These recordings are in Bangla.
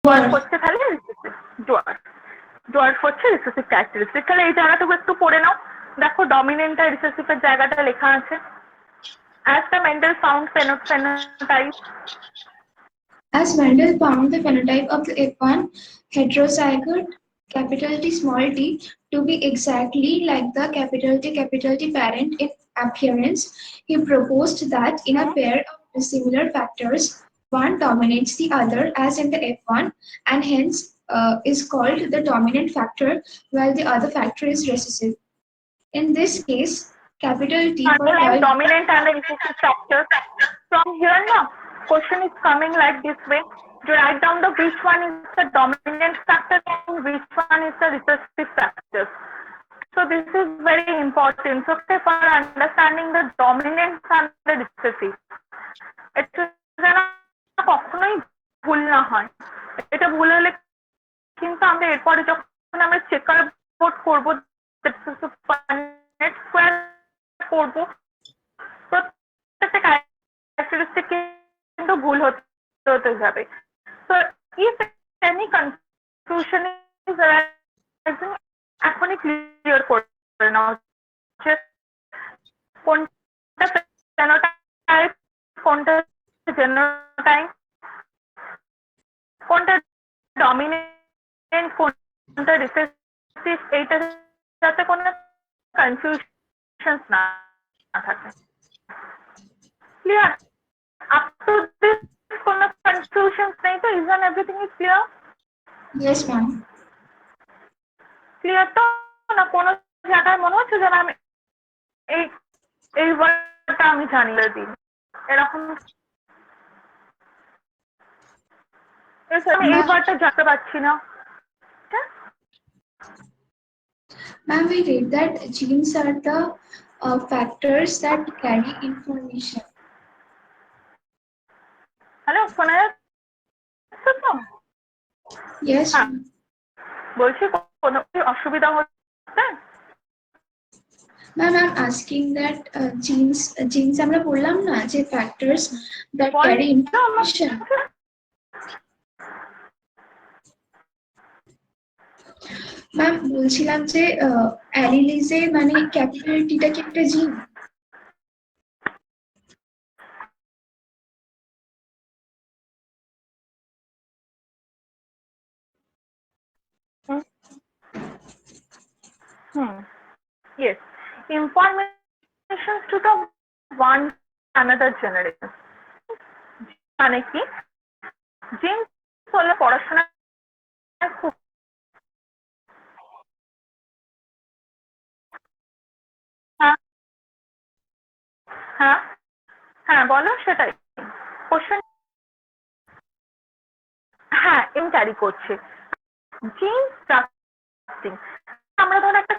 ডোয়ার্ফ হচ্ছে তাহলে রিসেসিভ, ডোয়ার্ফ হচ্ছে রিসেসিভ ক্যারেক্টারিস্টিক। তাহলে এই জায়গাটুকু একটু পড়ে নাও। দেখো ডমিনেন্ট আর রিসেসিভের জায়গাটা লেখা আছে। As the Mendel found phenotype. As Mendel found the phenotype of the F1 heterozygote capital T small t to be exactly like the capital T parent in appearance, he proposed that in a pair of dissimilar factors, one dominates the other as in the F1 and hence is called the dominant factor while the other factor is recessive. In this case, capital T for Underline dominant and the recessive factor. From here now, question is coming like this way. To write down the which one is the dominant factor and which one is the recessive factor. So this is very important. So okay, for understanding the dominant and the recessive, এটা যেন কখনোই ভুল না হয়। এটা ভুল হলে কিন্তু আমরা এরপরে যখন আমরা চেকার বোর্ড করবো করবো প্রত্যেকটা ক্যারেক্টারিস্টিক কিন্তু ভুল হতে যাবে। So if any confusion is arising, এখনই ক্লিয়ার করে নাও যে কোনটা ফেনোটাইপ, কোনটা জেনোটাইপ, কোনটা ডমিনেন্ট, কোনটা রিসেসিভ, এইটা যাতে কোনো কনফিউশন না থাকে। ক্লিয়ার? আপ টু দিস কোনো কনফিউশন নেই তো? Is everything is clear? Yes, ma'am. Clear তো? না কোনো জায়গায় মনে হচ্ছে যে আমি এই ওয়ার্ডটা আমি জানিয়ে দিই এরকম? আমি এই ওয়ার্ডটা জানতে পারছি না। Ma'am, we read that genes are the factors that carry information. Hello, শোনা যাচ্ছে তো? Yes. বলছি কোনো অসুবিধা হচ্ছে? Ma'am, I'm asking that genes আমরা বললাম না যে factors that carry information. Ma'am বলছিলাম যে অ্যালিলিজে মানে ক্যাপিটাল টিটা কি একটা জিন? Yes, information to the one another generation. মানে কি জিন হলো পড়াশোনা খুব হ্যাঁ হ্যাঁ বলো সেটাই কোশ্চেন। হ্যাঁ ক্যারি করছে জিন ট্রাস্টিং। আমরা ধরো একটা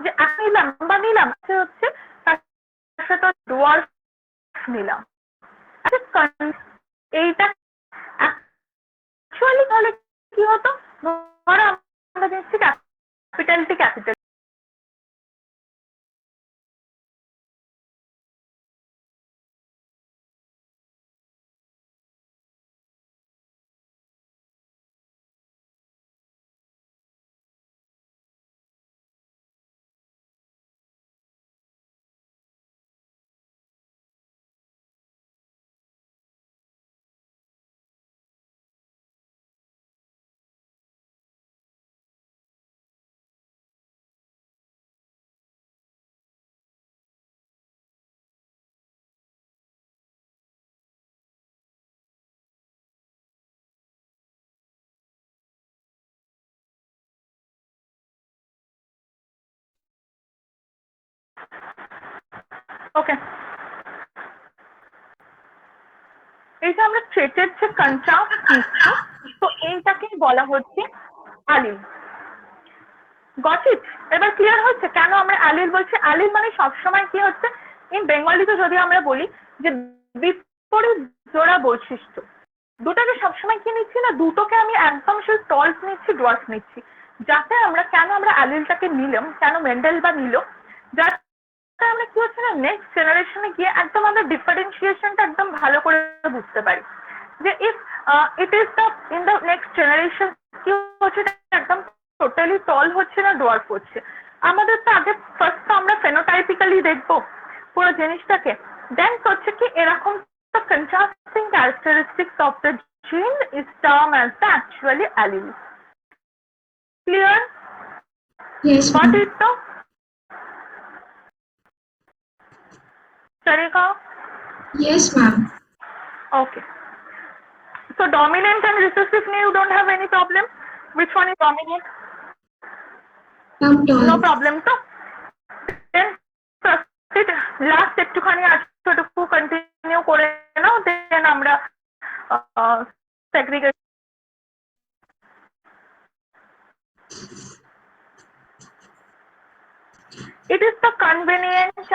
যে নিলাম বা নিলাম হচ্ছে তার সাথে ডোয়ার্ফ নিলাম, এইটা অ্যাকচুয়ালি তাহলে কি হতো? ধরো আমরা দিচ্ছি ক্যাপিটাল টি ক্যাপিটাল, ওকে। এই যে আমরা ট্রেটের যে কন্ট্রাস্ট নিচ্ছি, তো এইটাকে বলা হচ্ছে অ্যালিল। Got it? এবার ক্লিয়ার হচ্ছে কেন আমরা অ্যালিল বলছি? অ্যালিল মানে সবসময় কি হচ্ছে, ইন বেঙ্গলিতে যদি আমরা বলি যে বিপরীত জোড়া বৈশিষ্ট্য, দুটাকে সবসময় কি নিচ্ছি না, দুটোকে আমি একদম সেই টলস নিচ্ছি, ডোয়ার্ফ নিচ্ছি, যাতে আমরা কেন আমরা অ্যালিলটাকে নিলাম, কেন মেন্ডেল বা নিল, যাতে আমরা কি হচ্ছে না নেক্সট জেনারেশনে গিয়ে একদম আমরা ডিফারেন্সিয়েশনটা একদম ভালো করে বুঝতে পারি যে if it is the in the next generation কি হচ্ছে একদম টোটালি টল হচ্ছে না ডোয়ার্ফ হচ্ছে। আমাদের তো আগে ফার্স্ট তো আমরা ফেনোটাইপিক্যালি দেখবো পুরো জিনিসটাকে, দেন হচ্ছে কি এরকম the contrasting characteristics of the gene is termed as the actually allele. Clear? Yes, Got ma'am. it though? Sarika? Yes, ma'am. Okay. So dominant and recessive you don't have any problem? Which one is dominant? Ma'am, tall. No problem তো? Then proceed last একটুখানি আজটুকু কন্টিনিউ করে নাও, দেন আমরা segregate. It is the convenient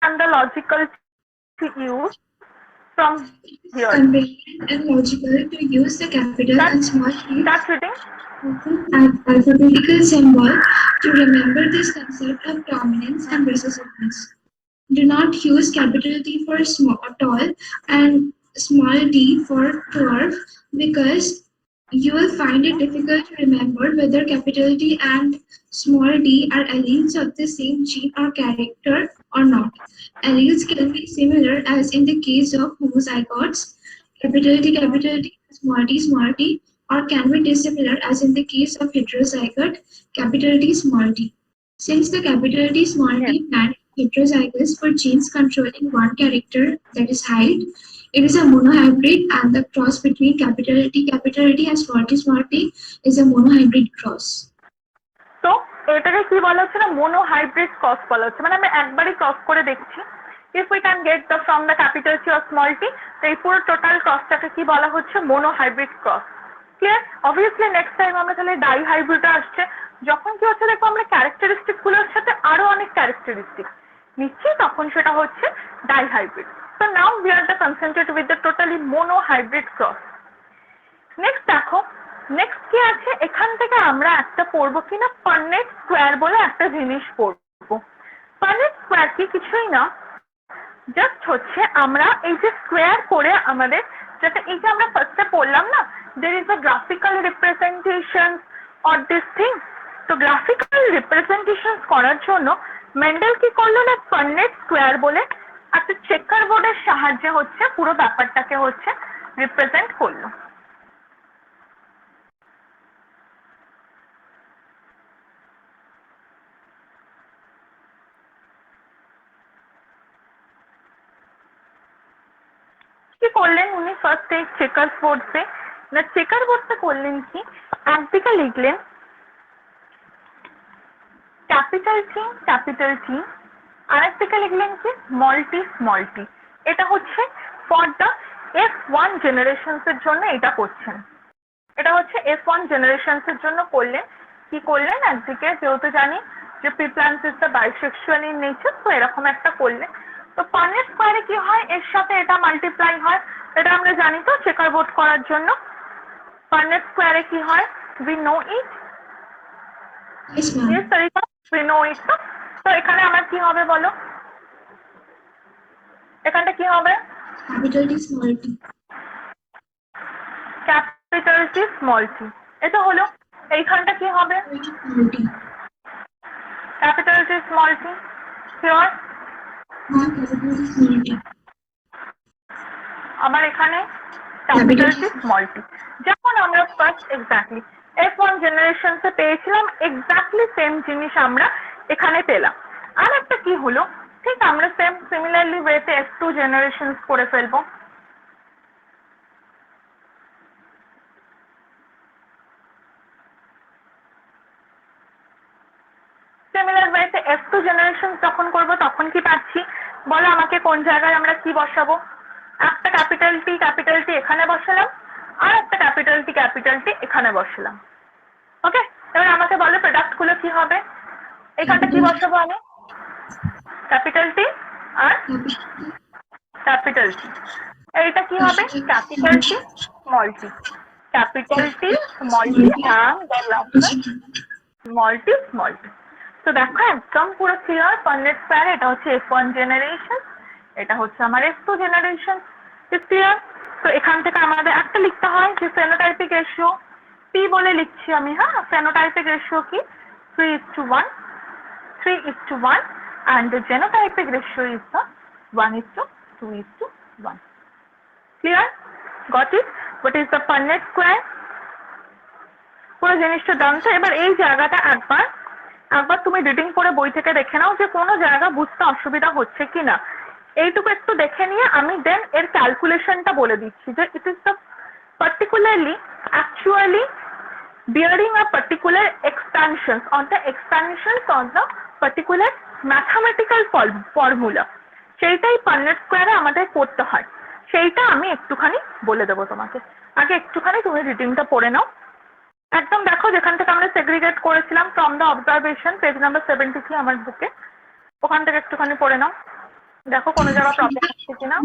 and the logical to use from here. Convenient and logical to use the capital and small t Start reading. as alphabetical symbol to remember this concept of dominance and recessiveness. Do not use capital T for small, tall and small t for dwarf because you will find it difficult to remember whether capital T and small t are alleles of the same gene or character or not. Alleles can be similar as in the case of homozygotes, capital T, small t, or can be dissimilar as in the case of heterozygote, capital T, small t. Since the capital T, small t plant heterozygous for genes controlling one character, that is height, it is a monohybrid, and the cross between capital T and small t is a monohybrid cross. তো এটাকে কি বলা হচ্ছে না মোনোহাইব্রিড ক্রস বলা হচ্ছে, মানে আমি একবারই ক্রস করে দেখছি। If we can get the from the capital T or small T, তো এই পুরো টোটাল ক্রসটাকে কি বলা হচ্ছে monohybrid cross. Clear? Obviously next time আমরা তাহলে ডাই হাইব্রিড আসছে, যখন কি হচ্ছে দেখবো আমরা ক্যারেক্টারিস্টিক গুলোর সাথে আরো অনেক ক্যারেক্টারিস্টিক নিচ্ছি, তখন সেটা হচ্ছে die hybrid. So now we are the concentrated with the totally monohybrid cross. Next দেখো নেক্সট কি আছে, এখান থেকে আমরা একটা পড়বো কিনা পার্নেট স্কোয়ার বলে একটা জিনিস পড়বো। পার্নেট স্কোয়ার কি কিছুই না, জাস্ট হচ্ছে আমরা এই যে স্কোয়ার করে আমাদের যাতে এই যে আমরা ফার্স্টে পড়লাম না there is a graphical representation of this thing, তো গ্রাফিক্যাল রিপ্রেজেন্টেশন করার জন্য মেন্ডেল কি করলো না পার্নেট স্কোয়ার বলে একটা চেকার বোর্ডের সাহায্যে হচ্ছে পুরো ব্যাপারটাকে হচ্ছে রিপ্রেজেন্ট করলো। কি করলেন উনি ফার্স্ট এই চেকার বোর্ড সে না চেকার বোর্ডটা করলেন কি একদিকে লিখলেন ক্যাপিটাল টি, আরেকদিকে লিখলেন কি স্মল টি। এটা হচ্ছে ফর দ্য F1 জেনারেশনস এর জন্য এটা করছেন, এটা হচ্ছে F1 জেনারেশনস এর জন্য করলেন। কি করলেন একদিকে যেহেতু জানি যে pea plants is the bisexual in nature, তো এরকম একটা করলেন। তো পার্নেট স্কোয়ারে কি হয় এর সাথে এটা মাল্টিপ্লাই হয়, এটা আমরা জানি তো চেকার বোর্ড করার জন্য। পার্নেট স্কোয়ারে কি হয় we know it, Yes, ma'am. Yes Sarita we know it. তো এখানে আমার কি হবে বলো, এখানটা কি হবে Capital T, small t. Capital T small T, এটা হলো। এইখানটা কি হবে Small t. Capital T small T. Sure? Ma'am, capital T, small t. আবার এখানে ক্যাপিটাল টি স্মল টি, যেমন আমরা ফার্স্ট এক্স্যাক্টলি F1 জেনারেশনসে পেয়েছিলাম এক্স্যাক্টলি সেম জিনিস আমরা এখানে পেলাম। আর একটা কি হলো ঠিক আমরা সেম সিমিলারলি ওয়েতে F2 জেনারেশনস করে ফেলবো। সিমিলার ওয়েতে F2 জেনারেশন যখন করব তখন কি পাচ্ছি বলো আমাকে, কোন জায়গায় আমরা কি বসাবো? একটা ক্যাপিটাল টি এখানে বসালাম, আর একটা ক্যাপিটাল টি এখানে বসালাম। ওকে, এবার আমাকে বলো প্রোডাক্ট গুলো কি হবে? এখানটা কি বসাবো আমি? ক্যাপিটাল টি আর ক্যাপিটাল টি। এইটা কি হবে capital T small T, capital T small T and the last small T. তো দেখো একদম পুরো ক্লিয়ার পার্নেট স্কয়ার এটা হচ্ছে F1 জেনারেশন, এটা হচ্ছে আমার F2 জেনারেশন। ক্লিয়ার? তো এখান থেকে আমাদের একটা লিখতে হয় যে ফেনোটাইপিক রেশিও P বলে লিখছি আমি, হ্যাঁ। ফেনোটাইপিক রেশিও কি 3:1, 3:1, and the genotypic ratio is the 1:2:1. Clear? Got it? What is the Punnett square? পুরো জিনিসটা জানছো। এবার এই জায়গাটা একবার তুমি রিডিং করে বই থেকে দেখে নাও যে কোনো জায়গা বুঝতে অসুবিধা হচ্ছে কিনা। এইটুকু একটু দেখে নিয়ে আমি দেন এর ক্যালকুলেশনটা বলে দিচ্ছি যে it is the particularly actually bearing a particular expansions on the particular mathematical formula, সেইটাই পার্নেট স্কয়ারে আমাদের করতে হয়। সেইটা আমি একটুখানি বলে দেবো তোমাকে। আগে একটুখানি তুমি রিডিংটা পড়ে নাও। একদম দেখো যেখান থেকে আমরা সেগ্রিগেট করেছিলাম from the observation, page number 73 আমার বুকে, ওখান থেকে একটুখানি পড়ে নাও। দেখো কোনো জায়গা প্রবলেম হচ্ছে কিনা।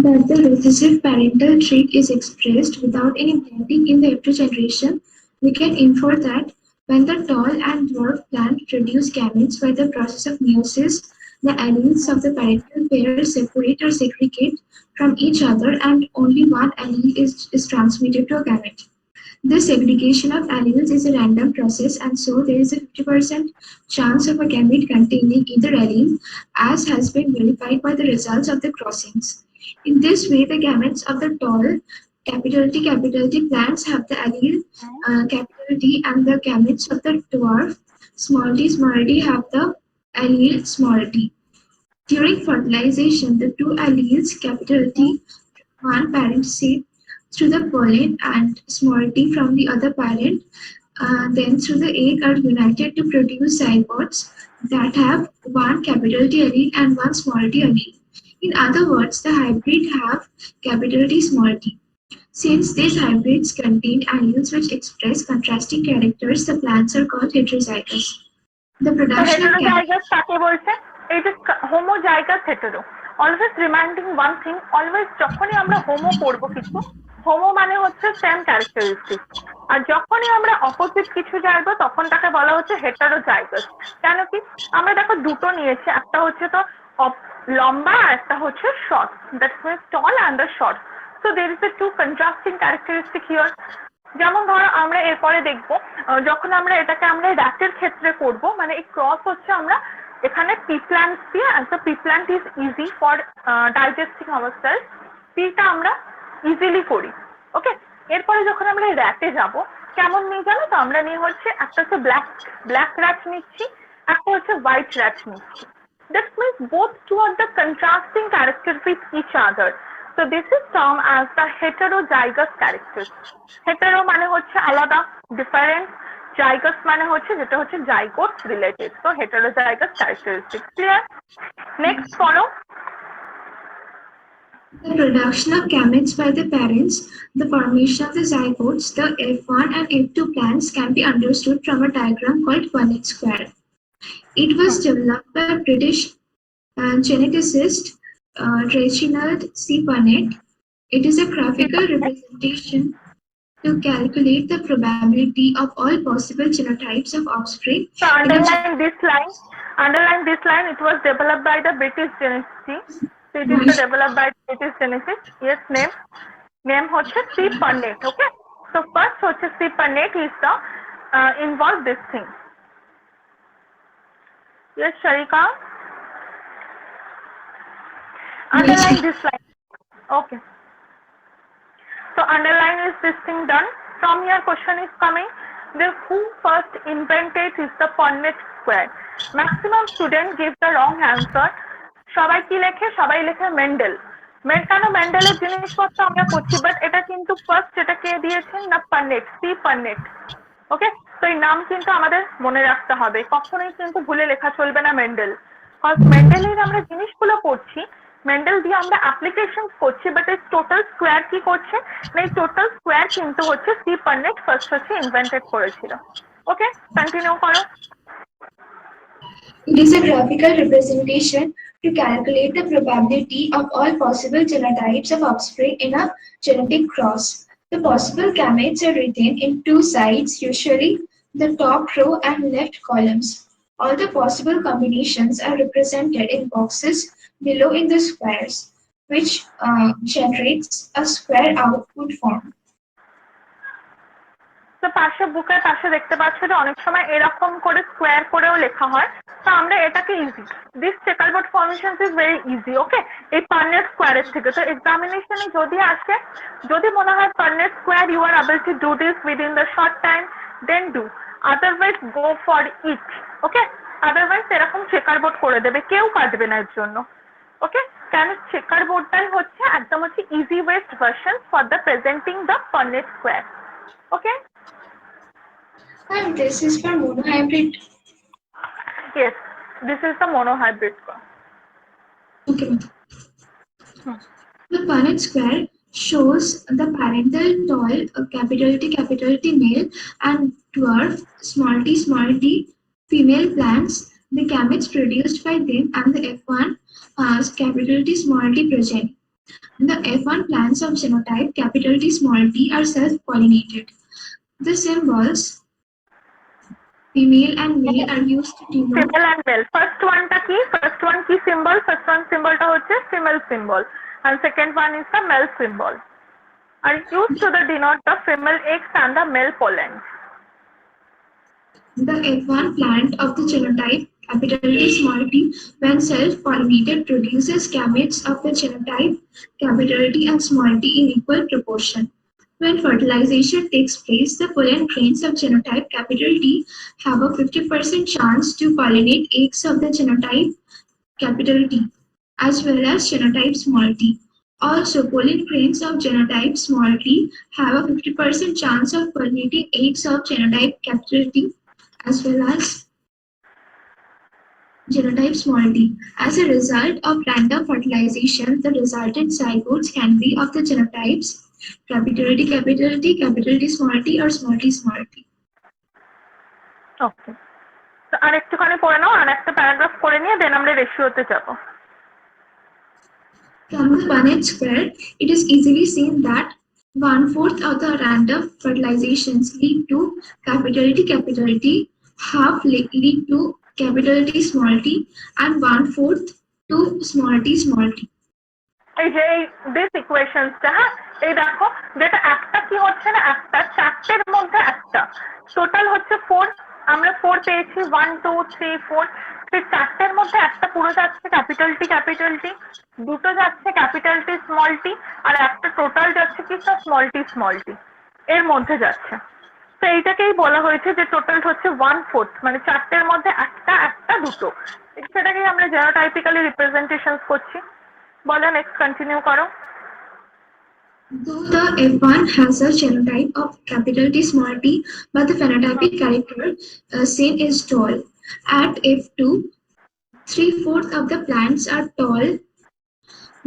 That the recessive parental trait is expressed without any blending in the F2 generation, we can infer that when the tall and dwarf plant produce gametes by the process of meiosis, the alleles of the parental pair separate or segregate from each other and only one allele is transmitted to a gamete. This segregation of alleles is a random process, and so there is a 50% chance of a gamete containing either allele, as has been verified by the results of the crossings. In this way, the gametes of the tall capital T plants have the allele capital T, and the gametes of the dwarf small t have the allele small t. During fertilization, the two alleles capital T one parent seed through the pollen and small t from the other parent, then through the egg are united to produce zygotes that have one capital T allele and one small t allele. In other words, the hybrid have capital T small t. Since these hybrids contain alleles which express contrasting characters, the plants are called heterozygous. The production of heterozygous কাকে বলছে? এই যে homozygous hetero, always reminding one thing, always যখনই আমরা হোমো করব কিছু, হোমো মানে হচ্ছে সেম ক্যারেক্টারিস্টিক, আর যখনই আমরা অপোজিট কিছু যাইবো তখন তাকে বলা হচ্ছে হেটারোজাইগাস। কেন কি? আমরা দেখো দুটো নিয়েছি, একটা হচ্ছে তো লম্বা আর একটা হচ্ছে short, that's means tall and the short. So there is a two contrasting characteristic here. যেমন ধরো আমরা এরপরে দেখবো যখন আমরা এটাকে আমরা র্যাটের ক্ষেত্রে করব, মানে এই ক্রস হচ্ছে আমরা এখানে পি প্ল্যান্ট দিয়ে, and the P plant is easy for digesting ourself, পিটা আমরা ইজিলি করি। ওকে, এরপরে যখন আমরা র্যাটে যাব কেমন নিয়ে জানো তো? আমরা নিয়ে হচ্ছে একটা হচ্ছে ব্ল্যাক র্যাট নিচ্ছি, একটা হচ্ছে হোয়াইট র্যাট নিচ্ছি। That means both two are the contrasting characters with each other. So this is termed as the heterozygous characters. Hetero মানে হচ্ছে আলাদা, different, zygous মানে হচ্ছে যেটা হচ্ছে zygote related. So heterozygous characteristics. Clear? Next follow. The production of gametes by the parents, the formation of the zygotes, the F1 and F2 plants can be understood from a diagram called Punnett square. It was developed by British geneticist Reginald C. Punnett. It is a graphical representation to calculate the probability of all possible genotypes of offspring. So underline this line. Underline this line. It was developed by the British geneticist. So it is developed by British geneticist. Yes, name হচ্ছে C. Punnett. Okay. So first হচ্ছে C. Punnett is the involve this thing. Yes, Sharika. Underline this line. Okay. So underline is this thing done. From here question is coming. The who first invented is the Punnett square. Maximum students give the wrong answer. সবাই কি লেখে? সবাই লেখে মেন্ডেল। কেন মেন্ডেলের জিনিসপত্র আমরা করছি, বাট এটা কিন্তু ফার্স্ট এটা কে দিয়েছেন না? পান্নেট, সি পান্নেট। ওকে, তো এই নাম কিন্তু আমাদের মনে রাখতে হবে, কখনোই কিন্তু ভুলে লেখা চলবে না মেন্ডেল। মেন্ডেলের আমরা জিনিসগুলো করছি, মেন্ডেল দিয়ে আমরা অ্যাপ্লিকেশন করছি, বাট এই টোটাল স্কোয়ার কি করছে না? এই টোটাল স্কোয়ার কিন্তু হচ্ছে সি পান্নেট ফার্স্ট হচ্ছে ইনভেন্টেড করেছিল। ওকে, কন্টিনিউ করো। It is a graphical representation to calculate the probability of all possible genotypes of offspring in a genetic cross. The possible gametes are written in two sides, usually the top row and left columns. All the possible combinations are represented in boxes below in the squares, which generates a square output form. তো পাশে বুকের পাশে দেখতে পাচ্ছ যে অনেক সময় এরকম করে স্কোয়ার করেও লেখা হয়, তো আমরা এটাকে easy, this checkerboard formations is very easy. Okay, এই পার্নেট স্কোয়ারের থেকে তো এক্সামিনেশনে যদি আসে, যদি মনে হয় Punnett square you are able to do this within the short time, then do, otherwise go for it. Okay, otherwise এরকম চেকারবোর্ড করে দেবে, কেউ কাটবে না এর জন্য। ওকে, কেন চেকারবোর্ডটাই হচ্ছে একদম হচ্ছে easiest version for the presenting the Punnett square. Okay, And this is for monohybrid. yes, this is the monohybrid one. Okay. The Punnett square shows the parental tall capital T male and dwarf small t female plants, the gametes produced by them and the F1 capital T small t progeny. The F1 plants of genotype capital T small t are self-pollinated. The symbols female and male are used to denote Female and male. First one টা কি? First one কি symbol? First one symbol টা হচ্ছে female symbol, and second one is the male symbol. Are used to the denote the female eggs and the male pollen. the F1 plant of the genotype capital T small t, when self-pollinated, produces gametes of the genotype capital T and small t in equal proportion. When fertilization takes place, the pollen grains of genotype capital T have a 50% chance to pollinate eggs of the genotype capital T as well as genotype small t. Also, pollen grains of genotype small t have a 50% chance of pollinating eggs of genotype capital T as well as genotype small t. As a result of random fertilization, the resultant zygotes can be of the genotypes capital T, capital T small t, or small t, small t. Okay. তো আর একটুখানি পড়ে নাও, আর একটা প্যারাগ্রাফ করে নিয়ে দেন আমরা রেশিওতে যাব। From the Punnett square, it is easily seen that 1/4 of the random fertilizations lead to capital T, half lead to capital T small t, and 1/4 to small t. এই যে এই দিস ইকুয়েশনসটা, হ্যাঁ, এই দেখো যেটা একটা কি হচ্ছে না, একটা চারটের মধ্যে একটা, টোটাল হচ্ছে 4, আমরা 4 পেয়েছি, 1 2 3 4, সেই চারটের মধ্যে একটা পুরো যাচ্ছে ক্যাপিটাল টি, দুটো যাচ্ছে ক্যাপিটাল টি স্মল টি, আর একটা টোটাল যাচ্ছে কি স্মল টি এর মধ্যে যাচ্ছে। তো এইটাকেই বলা হয়েছে যে টোটাল হচ্ছে 1/4, মানে চারটের মধ্যে একটা দুটো, সেটাকেই আমরা জেনোটাইপিক্যালি রিপ্রেজেন্টেশন করছি। বলো, নেক্সট কন্টিনিউ করো। Though the F1 has a genotype of capital T small t, but the phenotypic character same is tall. At F2, 3/4 of the plants are tall,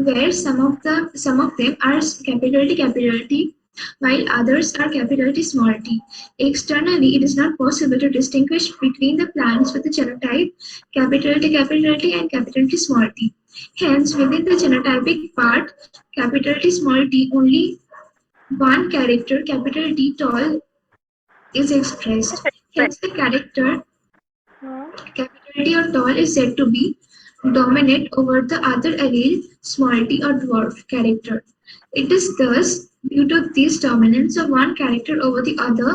where some of them are capital T, while others are capital T small t. Externally, it is not possible to distinguish between the plants with the genotype capital T and capital T small t. Hence, within the genotypic part, capital T small t, only one character, capital T tall, is expressed. Hence, the character capital T or tall is said to be dominant over the other allele, small t or dwarf character. It is thus due to this dominance of one character over the other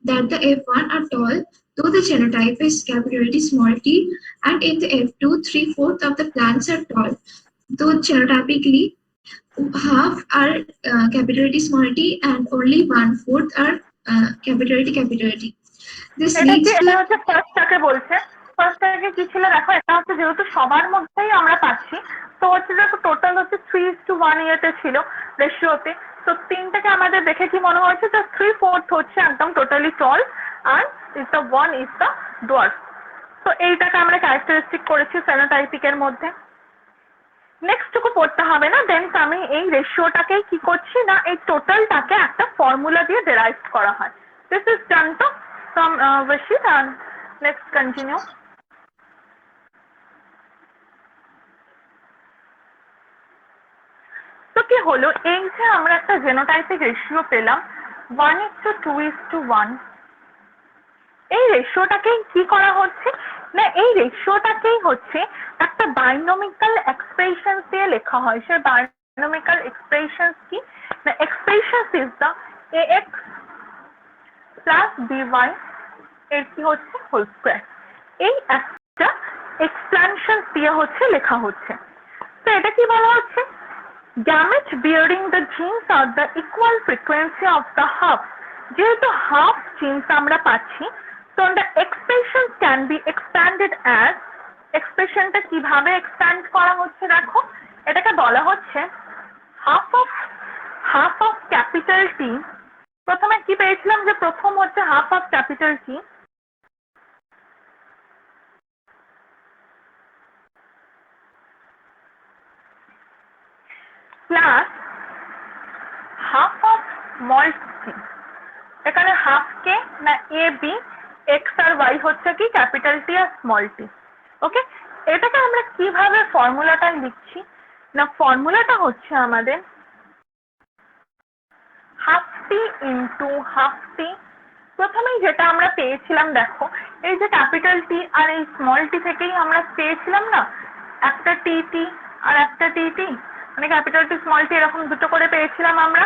that the F1 are tall, though the genotype is capital T small t, and in the F2, 3/4 of the plants are tall, though genotypically half are capital T small t and only 1/4 are capital T. This leads এটা to হচ্ছে ফার্স্টটাকে বলছে। ফার্স্টটাকে কি ছিল দেখো, এটা হচ্ছে যেহেতু সবার মধ্যেই আমরা পাচ্ছি, তো হচ্ছে দেখো টোটাল হচ্ছে 3:1 ইয়েতে ছিল রেশিওতে। তো তিনটাকে আমাদের দেখে কি মনে হয়েছে যে 3/4 হচ্ছে একদম টোটালি টল, আর is the 1 is the dwarf. তো এইটাকে আমরা ক্যারেক্টারিস্টিক করেছি ফেনোটাইপিকের মধ্যে। নেক্সট টুকু পড়তে হবে না, দেন আমি এই রেশিওটাকেই কি করছি না, এই টোটালটাকে একটা ফর্মুলা দিয়ে ডেরাইভ করা হয়। দিস ইজ ডান তো from Vashit, and let's continue. তো কি হলো, এই যে আমরা একটা জেনোটাইপিক রেশিও পেলাম 1:2:1, এই রেশিওটাকেই কি করা হচ্ছে না, এই রেশিওটাকেই হচ্ছে একটা বাইনোমিক্যাল এক্সপ্রেশন দিয়ে লেখা হয়। সেই বাইনোমিক্যাল এক্সপ্রেশন কি না, expression is the ax plus by এর কি হচ্ছে হোল স্কয়ার। এই একটা এক্সপ্যানশন দিয়ে হচ্ছে লেখা হচ্ছে। তো এটা কি বলা হচ্ছে, gamete bearing the genes are the equal frequency of the half। যেহেতু হাফ জিনস আমরা পাচ্ছি, তো the expression can be expanded as, এক্সপ্রেশনটা কিভাবে এক্সপ্যান্ড করা হচ্ছে দেখো, এটাকে বলা হচ্ছে হাফ অফ ক্যাপিটাল টি। প্রথমে কি পেয়েছিলাম যে প্রথম হচ্ছে half of capital T plus half of small T. এখানে হাফ কে না এ বি, এক্স আর ওয়াই হচ্ছে কি ক্যাপিটাল টি আর স্মল টি। ওকে, এটাকে আমরা কিভাবে ফর্মুলাটা লিখছি না, ফর্মুলাটা হচ্ছে আমাদের হাফ টি ইন্টু হাফ টি। প্রথমেই যেটা আমরা পেয়েছিলাম দেখো, এই যে ক্যাপিটাল টি আর এই স্মল টি থেকেই আমরা পেয়েছিলাম না একটা টি টি আর একটা টি টি, মানে ক্যাপিটাল টি স্মল টি এরকম দুটো করে পেয়েছিলাম আমরা।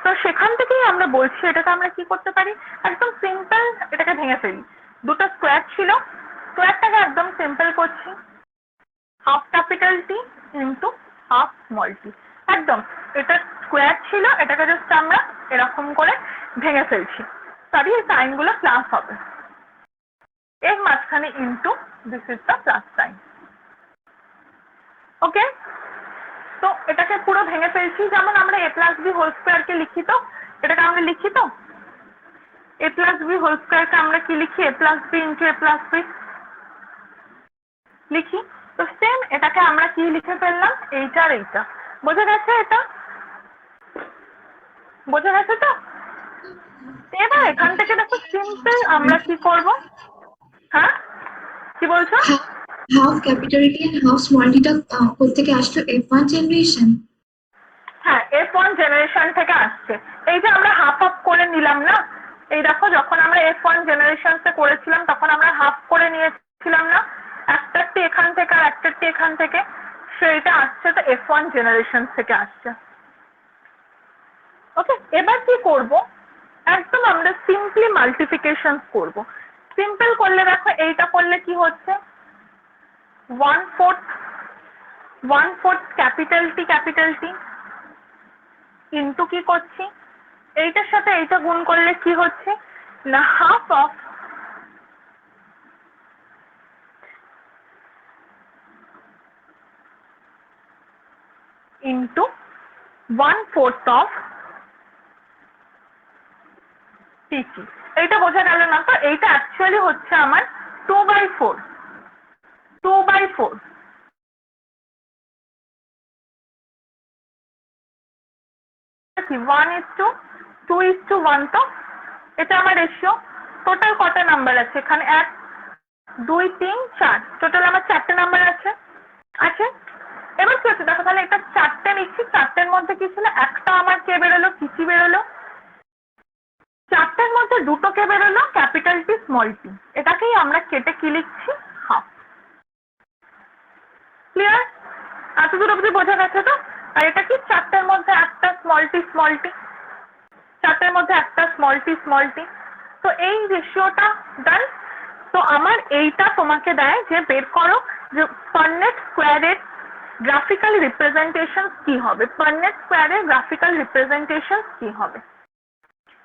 তো সেখান থেকেই আমরা বলছি এটাকে আমরা কি করতে পারি, একদম সিম্পল এটাকে ভেঙে ফেলি। দুটো স্কোয়ার ছিল, স্কোয়ারটাকে একদম সিম্পল করছি, half capital T into half small T. একদম এটা স্কোয়ার ছিল, এটাকে জাস্ট আমরা এরকম করে ভেঙে ফেলছি। সরি, এই সাইনগুলো প্লাস হবে, এর মাঝখানে into this is the plus sign. Okay, তো এটাকে পুরো ভেঙে ফেলছি। যেমন আমরা এ প্লাস বি হোল স্কোয়ারকে লিখি, তো এটাকে আমরা লিখি, তো এ প্লাস বি হোল স্কোয়ারকে আমরা কি লিখি, এ প্লাস বি ইন্টু এ প্লাস বি লিখি। তো সেম এটাকে আমরা কি লিখে ফেললাম, এইটা আর এইটা। বোঝা গেছে? এটা বোঝা গেছে তো? এবার এখান থেকে দেখো সিম্পল আমরা কি করব, হ্যাঁ কি বলছো? Half capital T and half small টিটা কোত্থেকে আসলো? F1 generation. হ্যাঁ, F1 জেনারেশন থেকে আসছে। এই যে আমরা হাফ হাফ করে নিলাম না, এই দেখো যখন আমরা F1 জেনারেশনসে করেছিলাম তখন আমরা হাফ করে নিয়েছিলাম না, একটাটি এখান থেকে আর একটাটি এখান থেকে, সেইটা আসছে তো F1 জেনারেশন থেকে আসছে। ওকে, এবার কি করব, একদম আমরা সিম্পলি মাল্টিপ্লিকেশন করব। সিম্পল করলে দেখো এইটা করলে কি হচ্ছে, 1/4 ক্যাপিটাল টি ইন্টু কি করছি, এইটার সাথে এইটা গুণ করলে কি হচ্ছে না half of into 1/4 of TT. এইটা বোঝা গেল না? তো এইটা অ্যাকচুয়ালি হচ্ছে আমার 2/4 1:2:1। তো এটা আমার রেশিও। টোটাল কটা নাম্বার আছে এখানে, 1 2 3 4, টোটাল আমার 4টে নাম্বার আছে। এবার কি হচ্ছে দেখো, তাহলে এটা 4টে নিচ্ছি, 4টের মধ্যে কি ছিল, একটা আমার কে বেরোলো, টিটি বেরোলো, 4টের মধ্যে দুটো কে বেরোলো, ক্যাপিটাল টি স্মল টি। এটাকেই আমরা কেটে কি লিখছি, হাফ। ক্লিয়ার? এতদূর অবধি বোঝা গেছে তো? আর এটা কি, 4টের মধ্যে একটা স্মল টি, 4টের মধ্যে একটা স্মল টি। তো এই রেশিওটা ডান। তো আমার এইটা তোমাকে দেয় যে বের করো যে পার্নেট স্কোয়ারের গ্রাফিক্যাল রিপ্রেজেন্টেশন কি হবে, পার্নেট স্কোয়ারের গ্রাফিক্যাল রিপ্রেজেন্টেশন কি হবে।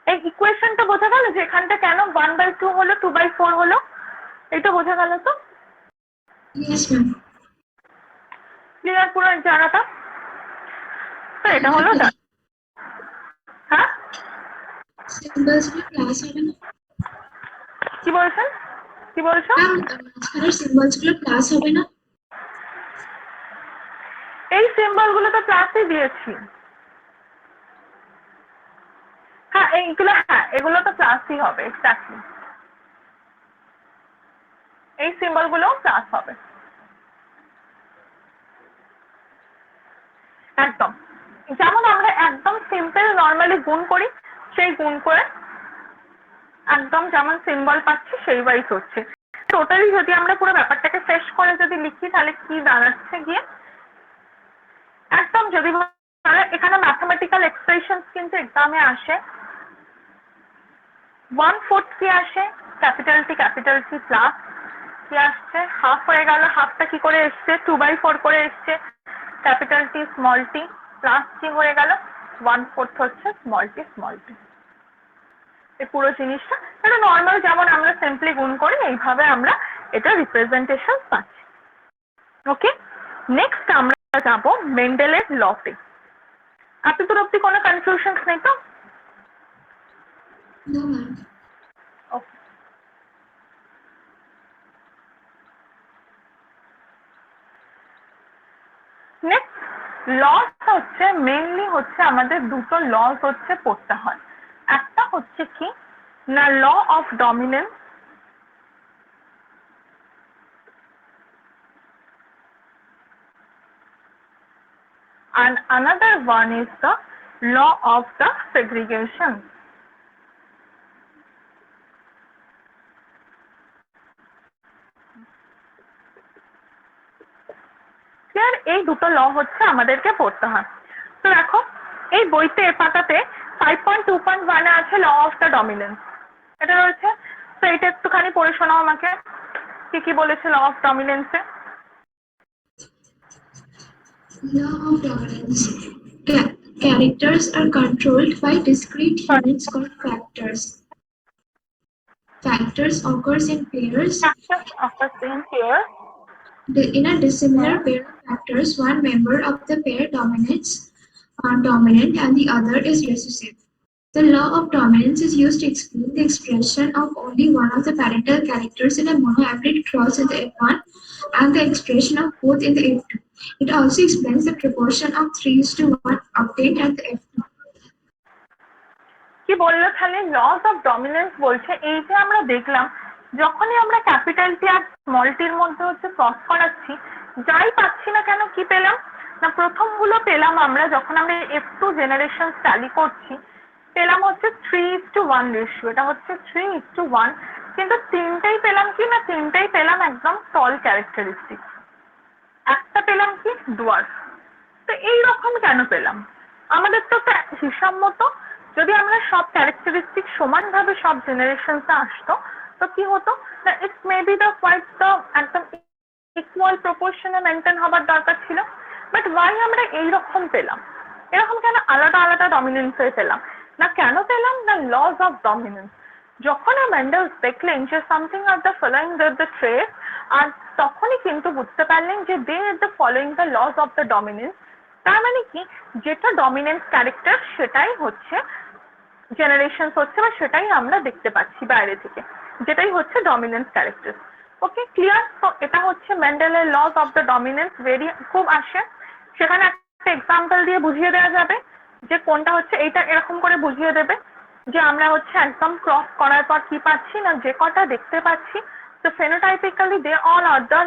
এই ইকুয়েশনটা বোঝা গেল যে এখানটা কেন 1/2 হলো, 2/4 হলো, এটা বোঝা গেল তো? Yes ma'am. ক্লিয়ার পুরো জায়গাটা? তো এটা হলো ডান। হ্যাঁ, সিম্বলস গুলো প্লাস হবে না? কি বলছেন, কি বলছো? ম্যাম, মাঝখানের সিম্বলস গুলো প্লাস হবে না? এই সিম্বল গুলো তো প্লাসই দিয়েছি। হ্যাঁ এইগুলো, হ্যাঁ এগুলো তো প্লাসই হবে, এক্স্যাক্টলি এই সিম্বল গুলো প্লাস হবে একদম। যেমন আমরা একদম সিম্পল নর্মালি গুণ করি, সেই গুণ করে একদম যেমন সিম্বল পাচ্ছি সেই ওয়াইজ হচ্ছে। টোটালি যদি আমরা পুরো ব্যাপারটাকে শেষ করে যদি লিখি তাহলে কি দাঁড়াচ্ছে গিয়ে একদম যদি এখানে ম্যাথমেটিক্যাল এক্সপ্রেশনস কিন্তু এক্সামে আসে। 1/4 কি আসে? ক্যাপিটাল টি প্লাস কি আসছে? হাফ হয়ে গেল, হাফটা কি করে এসছে? 2/4 করে এসছে। ক্যাপিটাল টি স্মল টি প্লাস কি হয়ে গেল? 1/4 হচ্ছে স্মল টি। এই পুরো জিনিসটা এটা নর্মাল যেমন আমরা সিম্পলি গুণ করি এইভাবে আমরা এটা রিপ্রেজেন্টেশন পাচ্ছি। ওকে, নেক্সট আমরা যাব মেন্ডেলের লতে। এতদূর অব্দি কোনো কনফিউশনস নেই তো? No, ma'am. ওকে, নেক্সট লস হচ্ছে মেইনলি হচ্ছে আমাদের দুটো লস হচ্ছে পড়তে হয়। একটা হচ্ছে কি না law of dominance, and another one is the law of the segregation. এই দুটো ল হচ্ছে আমাদেরকে পড়তে হয়। তো দেখো এই বইতে পাতাতে 5.2.1 আছে ল অফ দ্য ডমিনেন্স, এটা রয়েছে। তো এটা একটুখানি পড়ে শোনাও আমাকে, কি কি বলেছে ল অফ ডমিনেন্সে? Law of dominance. Characters are controlled by discrete units called factors. Factors occurs in pairs. Factors of the same pair. In a dissimilar pair of factors, one member of the pair dominant and the other is recessive. The law of dominance is used to explain the expression of only one of the parental characters in a monohybrid cross in the F1 and the expression of both in the F2. It also explains the proportion of 3:1 obtained at the F2. কি বললো তাহলে? লস অফ ডমিনেন্স বলছে এই যে আমরা দেখলাম যখনই আমরা ক্যাপিটাল টি আর স্মল টির মধ্যে হচ্ছে ক্রস করাচ্ছি, যাই পাচ্ছি না কেন কি পেলাম না প্রথমগুলো পেলাম আমরা যখন আমরা F2 জেনারেশন ট্যালি করছি পেলাম হচ্ছে 3:1 রেশিও, এটা হচ্ছে 3:1, কিন্তু তিনটেই পেলাম কি না তিনটেই পেলাম একদম টল ক্যারেক্টারিস্টিক, একটা পেলাম কি ডুয়ার্ফ। তো এইরকম কেন পেলাম? আমাদের তো হিসাব মতো যদি আমরা সব ক্যারেক্টারিস্টিক সমানভাবে সব জেনারেশনসে আসতো তো কি হতো না it's maybe the quite the একদম ইকুয়াল প্রপোর্শনে মেনটেন হবার দরকার ছিল। বাট ওয়াই আমরা এইরকম পেলাম? এরকম কেন আলাদা আলাদা ডমিনেন্সে পেলাম না? কেন পেলাম না লস অফ ডমিনেন্স। যখন মেন্ডেলস দেখলেন যে something of the following the traits, আর তখনই কিন্তু বুঝতে পারলেন যে they are the following the laws of the dominance. তার মানে কি যেটা ডমিনেন্স ক্যারেক্টার সেটাই হচ্ছে জেনারেশন হচ্ছে বা সেটাই আমরা দেখতে পাচ্ছি বাইরে থেকে, যেটাই হচ্ছে ডমিনেন্স ক্যারেক্টার। ওকে, ক্লিয়ার? তো এটা হচ্ছে মেন্ডেলের laws of the dominance. Very খুব আসে, সেখানে একটা এক্সাম্পল দিয়ে বুঝিয়ে দেওয়া যাবে যে কোনটা হচ্ছে এইটা, এরকম করে বুঝিয়ে দেবে যে আমরা হচ্ছে একদম ক্রস করার পর কি পাচ্ছি না যে কটা দেখতে পাচ্ছি তো ফেনোটাইপিক্যালি they all are the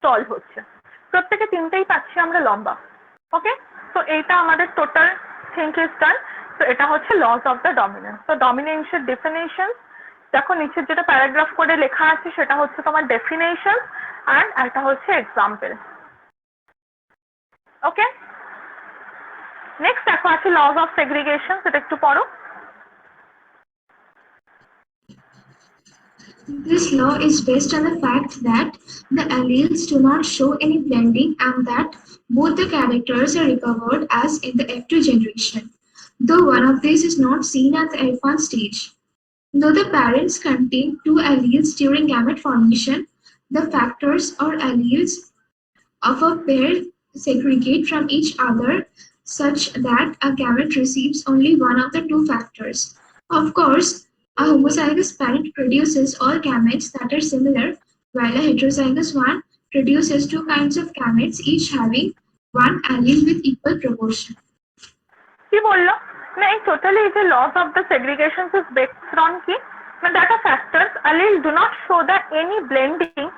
tall হচ্ছে, প্রত্যেকে তিনটেই পাচ্ছি আমরা লম্বা। ওকে, তো এইটা আমাদের টোটাল থিঙ্ক ইজ ডান। তো এটা হচ্ছে লস অফ দ্য ডমিনেন্স। তো ডমিনেন্সের ডেফিনেশন দেখো নিচের যেটা প্যারাগ্রাফ করে লেখা আছে সেটা হচ্ছে তোমার ডেফিনেশন আর একটা হচ্ছে এক্সাম্পল। ওকে, নেক্সট দেখো আছে লস অফ সেগ্রিগেশন, সেটা একটু পড়ো। This law is based on the fact that the alleles do not show any blending and that both the characters are recovered as in the F2 generation, though one of these is not seen at the F1 stage. Though the parents contain two alleles during gamete formation, the factors or alleles of a pair segregate from each other such that a gamete receives only one of the two factors. Of course, a homozygous parent produces all gametes that are similar, while a heterozygous one produces two kinds of gametes, each having one allele with equal proportion. কি বললো না এই টোটালি এই যে loss of the segregation is based on কি না that uh factors allele do not show the any blending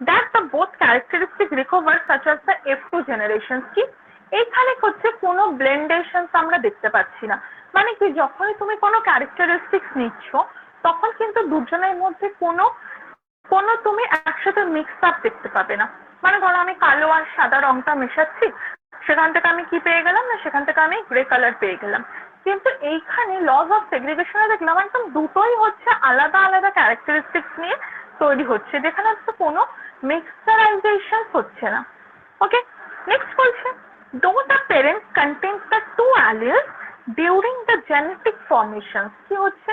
that the both characteristic recover such as the F2 generations। কি এইখানে হচ্ছে কোনো ব্লেন্ডেশনস আমরা দেখতে পাচ্ছি না, মানে কি যখনই তুমি কোনো ক্যারেক্টারিস্টিক্স নিচ্ছ তখন কিন্তু দুজনের মধ্যে কোনো কোনো তুমি একসাথে মিক্স আপ দেখতে পাবে না। মানে ধরো আমি কালো আর সাদা রংটা মেশাচ্ছি, সেখান থেকে আমি কি পেয়ে গেলাম না, সেখান থেকে আমি গ্রে কালার পেয়ে গেলাম। কিন্তু এইখানে লজ অফ সেগ্রিগেশনে দেখলাম একদম দুটোই হচ্ছে আলাদা আলাদা ক্যারেক্টারিস্টিক্স নিয়ে তৈরি হচ্ছে, যেখানে হচ্ছে কোনো মিক্সচারাইজেশন হচ্ছে না। ওকে, নেক্সট বলছে though the parent contains the two alleles during the genetic formation, কি হচ্ছে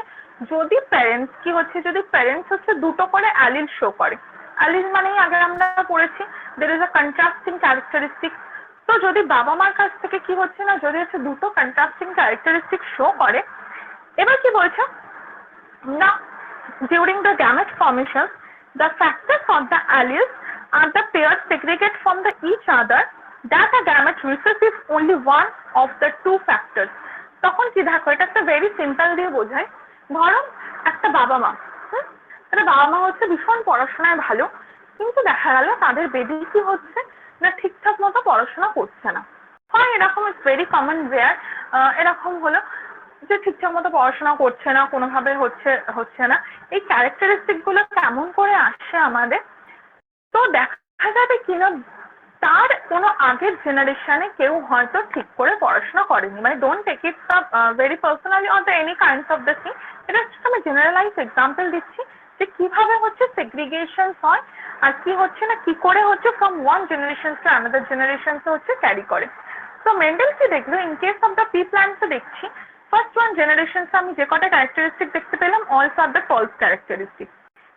যদি প্যারেন্টস কি হচ্ছে, যদি প্যারেন্টস হচ্ছে দুটো করে অ্যালিল শো করে। অ্যালিল মানেই আগে আমরা পড়েছি there is a contrasting characteristic। তো যদি বাবা মার কাছ থেকে কি হচ্ছে না, যদি হচ্ছে দুটো কন্ট্রাস্টিং ক্যারেক্টারিস্টিক শো করে, এবার কি বলছে না, during the gamete formation the factors of the alleles are the pairs segregate from the each other that a gamete receives only one of the two factors। তখন কি দেখো, এটা একটা ভেরি সিম্পল দিয়ে বোঝায়। ধরো একটা বাবা মা, একটা বাবা মা হচ্ছে ভীষণ পড়াশোনায় ভালো, কিন্তু দেখা গেল তাদের বেবি কি হচ্ছে না ঠিকঠাক মতো পড়াশোনা করছে না। হয় এরকম, ইটস ভেরি কমন ওয়্যার, এরকম হলো যে ঠিকঠাক মতো পড়াশোনা করছে না, কোনোভাবে হচ্ছে না। এই ক্যারেক্টারিস্টিক গুলো কেমন করে আসে আমাদের, তো দেখা যাবে কিনা তার কোনো আগের জেনারেশনে কেউ হয়তো ঠিক করে পড়াশোনা করেনি। মানে don't take it very personally or the any kinds of the thing. এটা আমি জেনারেলাইজ এক্সাম্পল দিচ্ছি যে কিভাবে হচ্ছে সেগ্রিগেশন হয় আর কি হচ্ছে না, কি করে হচ্ছে from one generation to another generation হচ্ছে ক্যারি করে। তো মেন্ডেল কি দেখলো, in case of the pea plants দেখছি ফার্স্ট ওয়ান জেনারেশন আমি যে কটা ক্যারেক্টারিস্টিক দেখতে পেলাম অলস আর দ্য ফলস ক্যারেক্টারিস্টিক।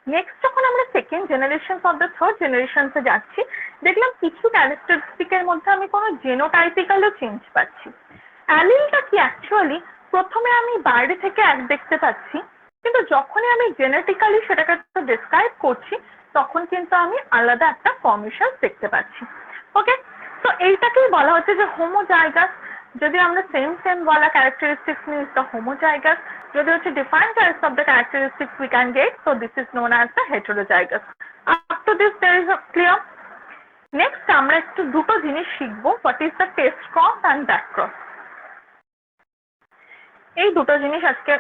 নেক্সট যখন আমরা second generation of the third জেনারেশনসে যাচ্ছি, দেখলাম কিছু ক্যারেক্টারিস্টিকের মধ্যে আমি কোনো জেনোটাইপিক্যালও চেঞ্জ পাচ্ছি। অ্যালিলটা কি অ্যাকচুয়ালি প্রথমে আমি বাইরে থেকে এক দেখতে পাচ্ছি, কিন্তু যখনই আমি জেনেটিক্যালি সেটাকে ডিসক্রাইব করছি তখন কিন্তু আমি আলাদা একটা ফর্মেশন দেখতে পাচ্ছি। ওকে, তো এইটাকেই বলা হচ্ছে যে হোমোজাইগাস। যদি আমরা সেম সেম বলা ক্যারেক্টারিস্টিক্স নিই দ্য হোমোজাইগাস, যদি হচ্ছে different types of the characteristics we can gate, so this is known as the heterozygous. Up to this there is a clear? Next আমরা একটু দুটো জিনিস শিখবো, what is the test cross and back cross. এই দুটো জিনিস আজকে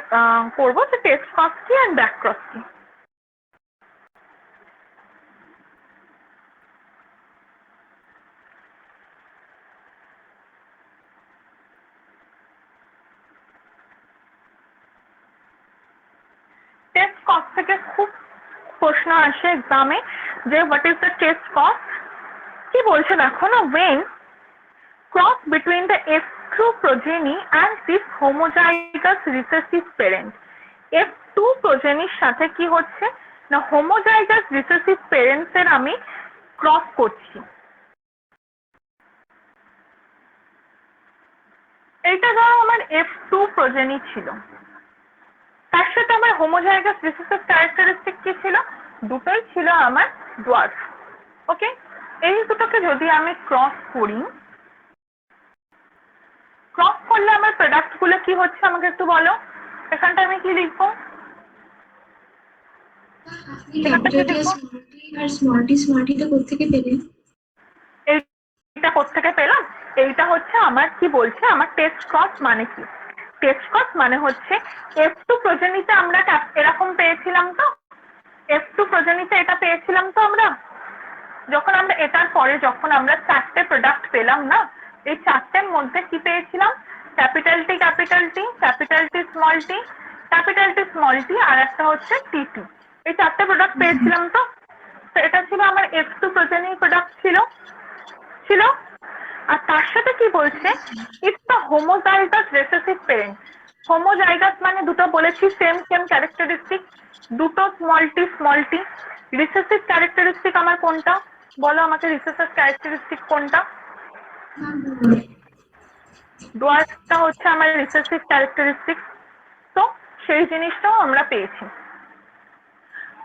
করবো, যে টেস্ট ক্রস কি অ্যান্ড ব্যাক ক্রস কি। টেস্ট ক্রস থেকে খুব প্রশ্ন আসে এক্সামে যে what is the test cross. কি বলছে দেখো না, when cross between the F2 progeny and this homozygous recessive parent, F2 প্রজেনির সাথে কি হচ্ছে না হোমোজাইগাস রিসেসিভ প্যারেন্টস এর আমি ক্রস করছি। এইটা ধরো আমার F2 প্রজেনি ছিল, তার সাথে আমার হোমোজাইগাস রিসেসিভ ক্যারেক্টারিস্টিক কি ছিল, দুটোই ছিল আমার ডোয়ার্ফ। ওকে, এই দুটোকে যদি আমি ক্রস করি, ক্রস করলে আমার প্রোডাক্ট গুলো কি হচ্ছে আমাকে একটু বলো। এখানটা আমি কি লিখবো, স্মলটিটা কোত্থেকে পেলেন? এইটা কোত্থেকে পেলাম, এইটা হচ্ছে আমার কি বলছে, আমার টেস্ট ক্রস মানে কি। টেস্ট ক্রস মানে হচ্ছে F2 প্রজেনিতে আমরা এরকম পেয়েছিলাম, তো F2 প্রজেনিতে এটা পেয়েছিলাম তো আমরা, যখন আমরা এটার পরে যখন আমরা চারটে প্রোডাক্ট পেলাম না, এই চারটের মধ্যে কি পেয়েছিলাম, capital T capital T, capital T small T, capital T small T, আর একটা হচ্ছে টি2। এই চারটে প্রোডাক্ট পেয়েছিলাম তো। তো এটা ছিল আমার F2 প্রজেনির প্রোডাক্ট ছিল। আর তার সাথে কি বলছে, it's the homozygous recessive parent. Homozygous মানে দুটো বলেছি সেম সেম ক্যারেক্টারিস্টিক, দুটো স্মল টি। রিসেসিভ ক্যারেক্টারিস্টিক আমার কোনটা বলো আমাকে, রিসেসিভ ক্যারেক্টারিস্টিক কোনটা? ডোয়ার্ফটা হচ্ছে আমার রিসেসিভ ক্যারেক্টারিস্টিক। তো সেই জিনিসটাও আমরা পেয়েছি।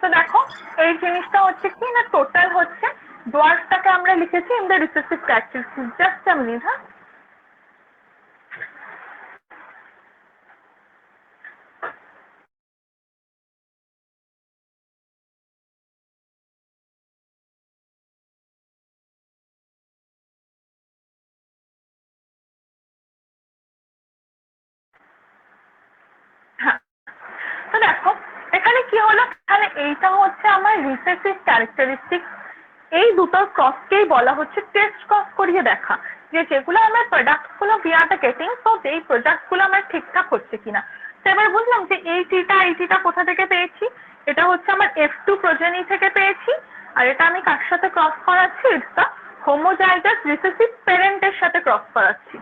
তো দেখো এই জিনিসটা হচ্ছে কি না, টোটাল হচ্ছে ডোয়ার্ফটাকে আমরা লিখেছি in the recessive characteristic. Just a minute, হ্যাঁ। হ্যাঁ, তো দেখো আমার রিসেসিভ ক্যারেক্টারিস্টিক, এই দুটোর ক্রসকেই বলা হচ্ছে টেস্ট ক্রস করিয়ে দেখা, যে যেগুলো আমার প্রোডাক্ট গুলো উই আর গেটিং, তো এই প্রোডাক্ট গুলো আমার ঠিকঠাক হচ্ছে কিনা। তো এবার বুঝলাম যে এই টিটা কোথা থেকে পেয়েছি, এটা হচ্ছে আমার F2 প্রোজেনি থেকে পেয়েছি, আর এটা আমি কার সাথে ক্রস করাচ্ছি, ইটস দ্য হোমোজাইগাস রিসেসিভ প্যারেন্টের সাথে ক্রস করাচ্ছি।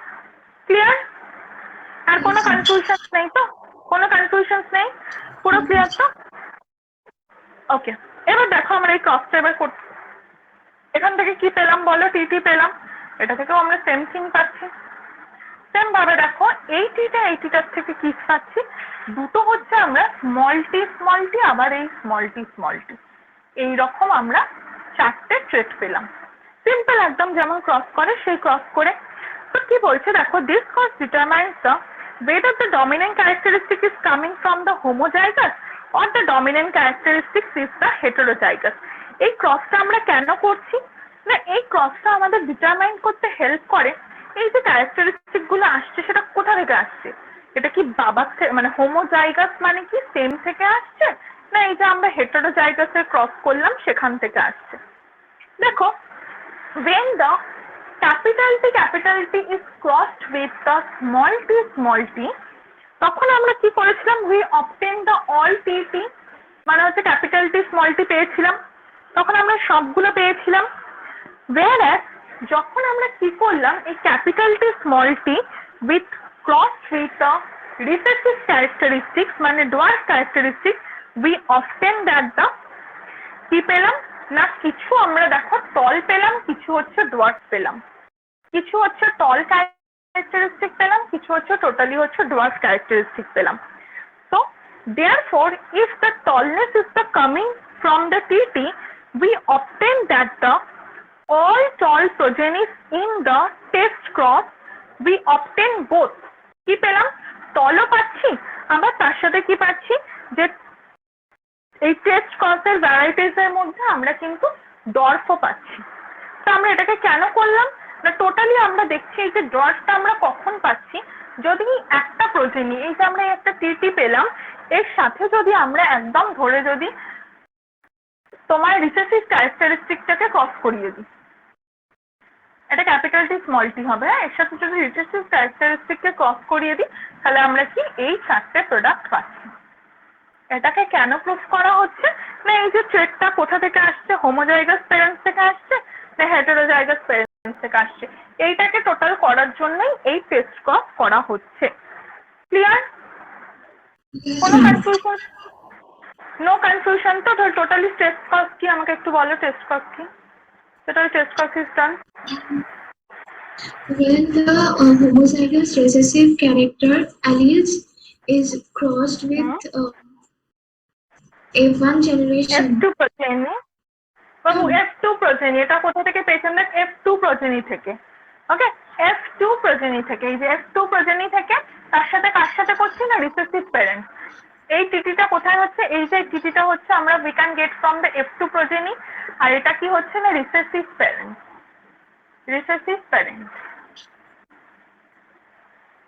ক্লিয়ার? আর কোনো কনফিউশন নেই তো? কোনো কনফিউশন নেই? পুরো ক্লিয়ার তো? ওকে, এবার দেখো আমরা এই ক্রসটা এবার করছি। এখান থেকে কি পেলাম বলো? টি পেলাম, এটা থেকেও আমরা সেম থিং পাচ্ছি। সেম ভাবে দেখো এই টিটার থেকে কি পাচ্ছি, দুটো হচ্ছে আমরা স্মল টি আবার এই স্মল টি এইরকম আমরা চারটে ট্রেট পেলাম। সিম্পল একদম যেমন ক্রস করে সেই ক্রস করে। তো কি বলছে দেখো, this cross determines the whether the dominant characteristic is coming from the homozygous or the dominant characteristic is the heterozygous। এই ক্রসটা আমরা কেন করছি না, এই ক্রসটা আমাদের ডিটারমাইন করতে হেল্প করে এই যে ক্যারেক্টারিস্টিক গুলো আসছে সেটা কোথা থেকে আসছে, এটা কি বাবার থেকে মানে হোমোজাইগাস মানে কি সেম থেকে আসছে, না এই যে আমরা হেটেরোজাইগাসের ক্রস করলাম সেখান থেকে আসছে। দেখো, when the capital T is crossed with the small t, তখন আমরা কি করেছিলাম, we obtain the all tt, মানে হচ্ছে ক্যাপিটাল টি স্মল টি পেয়েছিলাম, তখন আমরা সবগুলো পেয়েছিলাম। whereas যখন আমরা কি করলাম, এই capital T small T with crossed with the recessive characteristics মানে dwarf characteristic, we obtain that the কি পেলাম না, কিছু আমরা দেখো টল পেলাম, কিছু হচ্ছে ডোয়ার্ফ পেলাম, কিছু হচ্ছে টল ক্যারেক্টারিস্টিক পেলাম, কিছু হচ্ছে টোটালি হচ্ছে ডোয়ার্ফ ক্যারেক্টারিস্টিক পেলাম। So therefore if the tallness is the coming from the TT, we obtain that the all tall progenies in the test cross, we obtain both। কি পেলাম, টলও পাচ্ছি, আবার তার সাথে কি পাচ্ছি, যে এই টেস্ট ক্রসের ভ্যারাইটিস এর মধ্যে আমরা কিন্তু ডর্ফও পাচ্ছি। তো আমরা এটাকে কেন করলাম না, টোটালি আমরা দেখছি এই যে ডর্ফটা আমরা কখন পাচ্ছি, যদি একটা প্রোজেনি, এই যে আমরা একটা টিটি পেলাম, এর সাথে যদি আমরা একদম ধরে যদি তোমার রিসেসিভ ক্যারেক্টারিস্টিকটাকে ক্রস করিয়ে দিই, এটা ক্যাপিটাল টি স্মল টি হবে, এর সাথে যদি রিসেসিভ ক্যারেক্টারিস্টিককে ক্রস করিয়ে দিই, তাহলে আমরা কি এই চারটে প্রোডাক্ট পাচ্ছি। এটাকে কেন প্রুফ করা হচ্ছে না, এই যে ট্রেটটা কোথা থেকে আসছে, হোমোজাইগাস প্যারেন্টস থেকে আসছে না হেটেরোজাইগাস প্যারেন্টস থেকে আসছে, এইটাকে টোটাল করার জন্যই এই টেস্ট ক্রস করা হচ্ছে। ক্লিয়ার? কোনো কনফিউশন? নো কনফিউশন তো? টোটালি টেস্ট ক্রস কি আমাকে একটু বলো, টেস্ট ক্রস কি? Total test cross is done when the homozygous recessive character alleles is crossed with F1 generation. F2 progeny, Babu F2 progeny, এটা কোথা থেকে পেয়েছেন দেখ, F2 progeny থেকে। ওকে, F2 progeny থেকে, এই যে F2 progeny থেকে তার সাথে কার সাথে করছি না, রিসেসিভ প্যারেন্ট। এই টিটিটা কোথায় হচ্ছে, এই যে টিটিটা হচ্ছে আমরা we can get from the F2 progeny, আর এটা কি হচ্ছে না, রিসেসিভ প্যারেন্ট।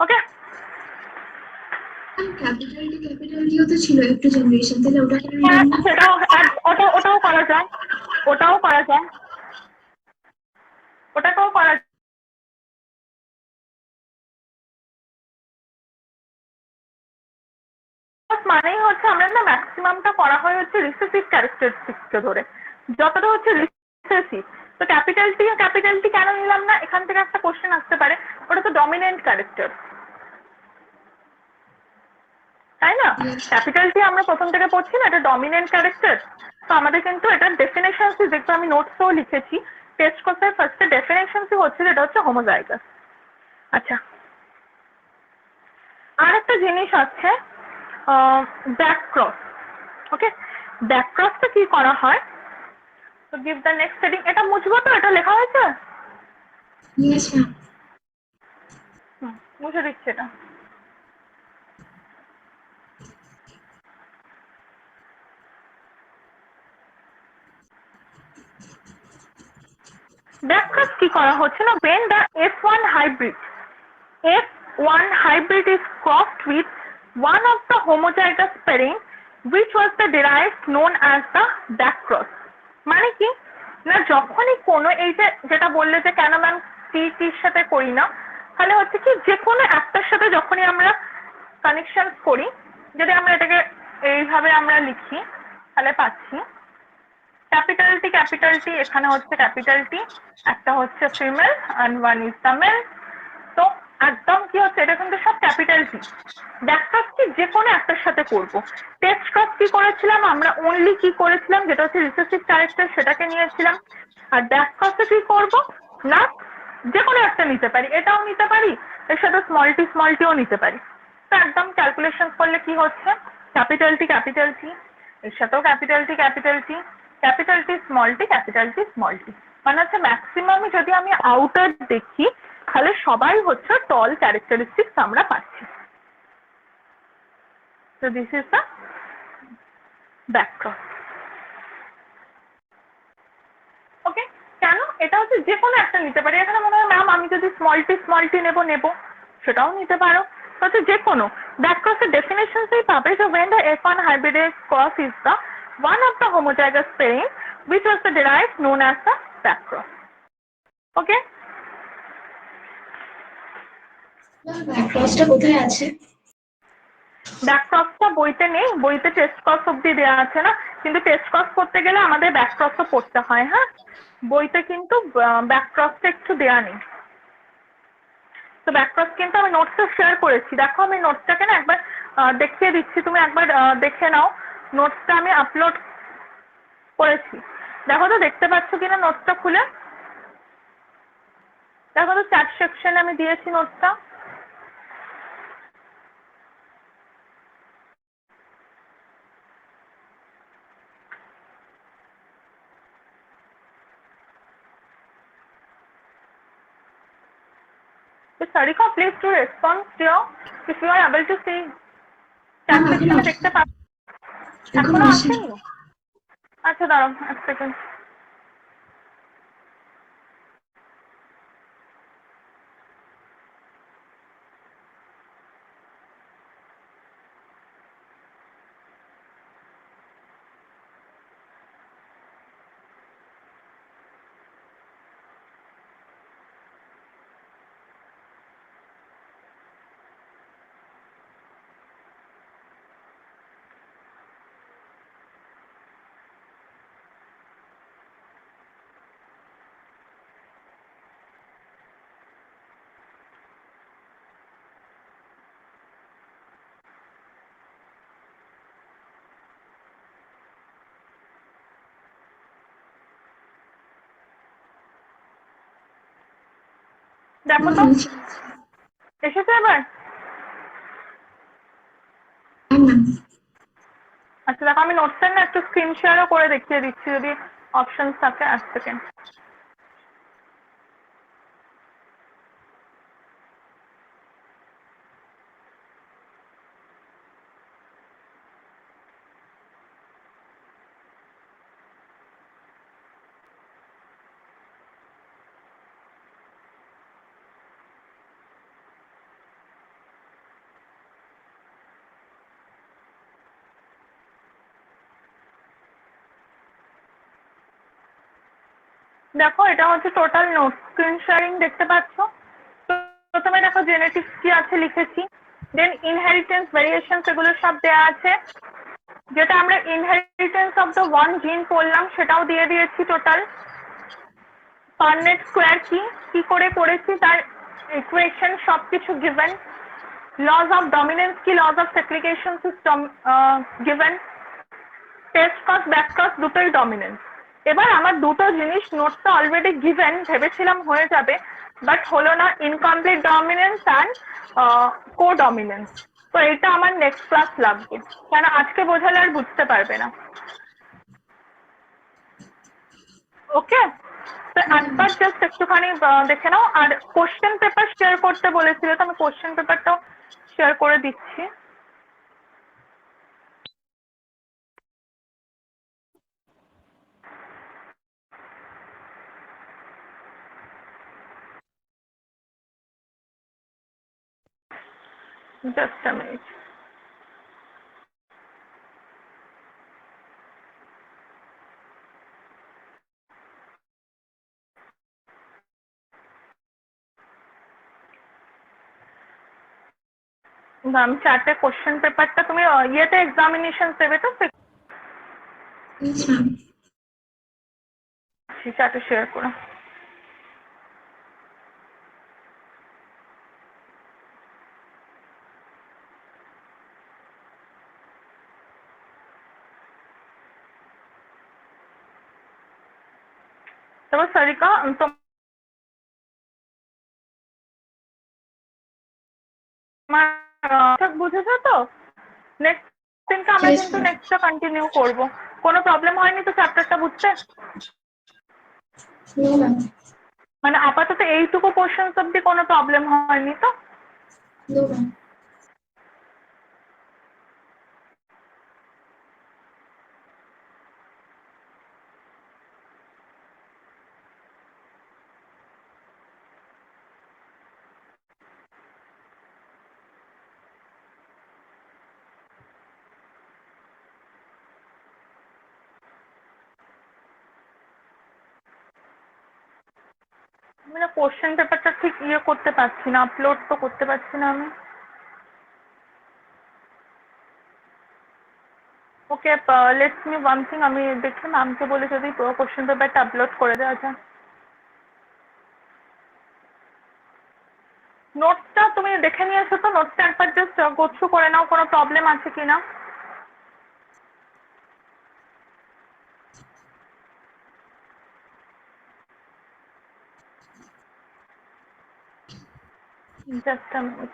ওকে, ক্যাপিটাল টিও তো ছিল F2 জেনারেশন, তাহলে ওটা কেন নিলাম না? ওটাও করা যায়, ওটাকেও করা যায়। মানেই হচ্ছে আমরা না ম্যাক্সিমামটা করা হয় হচ্ছে রিসেসিভ ক্যারেক্টারিস্টিক্সকে ধরে, যতটা হচ্ছে রিসেসিভ। তো ক্যাপিটাল টি কেন নিলাম না, এখান থেকে একটা কোশ্চেন আসতে পারে, ওটা তো ডমিনেন্ট ক্যারেক্টার, তাই না? ক্যাপিটাল টি আমরা প্রথম থেকে পড়ছি না, এটা ডমিনেন্ট ক্যারেক্টার। তো আমাদের কিন্তু এটার ডেফিনেশন দেখবে, আমি নোটসও লিখেছি, টেস্ট কোর্সের ফার্স্টে ডেফিনেশন হচ্ছে যেটা হচ্ছে হোমোজাইগাস। আচ্ছা, আর একটা জিনিস আছে ব্যাক ক্রস। ওকে, ব্যাক ক্রসটা কি করা হয়, তো গিভ দ্য নেক্সট হেডিং, এটা মুছবো তো, এটা লেখা হয়েছে? Yes ma'am. মুছে দিচ্ছি এটা। ব্যাক ক্রস কি করা হচ্ছে না, when the F1 hybrid is crossed with one of the homozygous parent which was the derived known as the back cross. মানে কি না যখনই কোনো এই যে যেটা বললে যে কেন ম্যাম টির সাথে করি না, তাহলে হচ্ছে কি যে কোনো একটার সাথে যখনই আমরা কানেকশন করি, যদি আমরা এটাকে এইভাবে আমরা লিখি তাহলে পাচ্ছি ক্যাপিটাল টি এখানে হচ্ছে ক্যাপিটাল টি, একটা হচ্ছে female and one is the male. তো একদম কি হচ্ছে এটা কিন্তু সব ক্যাপিটাল টি। ব্যাক ক্রস কি যে কোনো একটার সাথে করব। টেস্ট ক্রস কি করেছিলাম আমরা, অনলি কি করেছিলাম যেটা হচ্ছে রিসেসিভ ক্যারেক্টার সেটাকে নিয়েছিলাম। আর ব্যাক ক্রসে কি করব না যে কোনো একটা নিতে পারি, এটাও নিতে পারি, এর সাথে স্মল টিও নিতে পারি। তো একদম ক্যালকুলেশন করলে কি হচ্ছে ক্যাপিটাল টি এর সাথেও capital T small T small T, মানে হচ্ছে ম্যাক্সিমাম যদি আমি আউটার দেখি তাহলে সবাই হচ্ছে টল ক্যারেক্টারিস্টিক্স আমরা পাচ্ছি। So this is the back cross. ওকে, কেন এটা হচ্ছে যে কোনো একটা নিতে পারি। এখানে মনে হয় ম্যাম আমি যদি স্মল টি নেব সেটাও নিতে পারো, হচ্ছে যে কোনো। ব্যাক ক্রসের ডেফিনেশনসই পাবে যে when the F1 hybridized cross is the one of the homozygous pairing which was the derived known as the back cross. Okay, back ক্রসটা কোথায় আছে? ব্যাক ক্রসটা বইতে নেই, বইতে টেস্ট ক্রস অব্দি দেওয়া আছে না, কিন্তু টেস্ট ক্রস করতে গেলে আমাদের ব্যাক ক্রসও পড়তে হয়। হ্যাঁ, বইতে কিন্তু ব্যাক ক্রসটা একটু দেওয়া নেই। তো ব্যাক ক্রস কিন্তু আমি নোটসে শেয়ার করেছি, দেখো আমি নোটসটাকে না একবার দেখিয়ে দিচ্ছি, তুমি একবার দেখে নাও। নোটসটা আমি আপলোড করেছি, দেখো তো দেখতে পাচ্ছ কিনা নোটসটা খুলে। দেখো তো চ্যাট সেকশনে আমি দিয়েছি নোটসটা। So Sarika, please do respond here if you are able to see. Chat সেকশনে দেখতে পাচ্ছ? এখনো আসেনি? আচ্ছা দাঁড়াও এক সেকেন্ড। দেখো তো এসেছে এবার? আচ্ছা দেখো আমি নোটসের না একটু স্ক্রিন শেয়ারও করে দেখিয়ে দিচ্ছি যদি অপশন থাকে। এক সেকেন্ড। দেখো এটা হচ্ছে টোটাল নোট স্ক্রিন শেয়ারিং, দেখতে পাচ্ছ? প্রথমে দেখো জেনেটিক্স কি আছে লিখেছি, দেন ইনহেরিটেন্স ভেরিয়েশন এগুলো সব দেওয়া আছে। যেটা আমরা ইনহেরিটেন্স অফ দ্য ওয়ান জিন পড়লাম সেটাও দিয়ে দিয়েছি টোটাল। পার্নেট স্কোয়ার কি করে করেছি তার ইকুয়েশন সবকিছু গিভেন। লজ অফ ডমিনেন্স কি, lodge of segregation given. Test cross back cross দুটোই ডমিনেন্স। এবার আমার দুটো জিনিস নোটটা অলরেডি গিভেন, ভেবেছিলাম হয়ে যাবে বাট হলো না, incomplete dominance and co dominance. তো এটা আমার নেক্সট ক্লাস লাগবে, কেন আজকে বোঝালে আর বুঝতে পারবে না। ওকে, তো একবার জাস্ট একটুখানি দেখে নাও। আর কোশ্চেন পেপার শেয়ার করতে বলেছিল, তো আমি কোশ্চেন পেপারটাও শেয়ার করে দিচ্ছি। Just a minute. আমি চারটে কোশ্চেন পেপারটা তুমি ইয়েতে এক্সামিনেশন দেবে তো Yes, ma'am. চারটে শেয়ার করো। তারপর সারিকা তোমার বুঝেছো তো? নেক্সট দিনকে আমরা Yes, কিন্তু ma'am. নেক্সটটা কন্টিনিউ করব। কোনো প্রবলেম হয়নি তো চ্যাপ্টারটা বুঝতে? No, ma'am. মানে আপাতত এইটুকু কোশ্চেন অব্দি কোনো প্রবলেম হয়নি তো? No, ma'am. মানে কোশ্চেন পেপারটা ঠিক করতে পারছি না, আপলোড তো করতে পারছি না আমি। ওকে, লেটস মি ওয়ান থিং, আমি দেখি ম্যামকে বলে যদি কোশ্চেন পেপারটা আপলোড করে দেওয়া যায়। নোটসটা তুমি দেখে নিয়ে এসো তো, নোটসটা একবার জাস্ট গো থ্রু করে নাও, কোনো প্রবলেম আছে কিনা। Just a minute.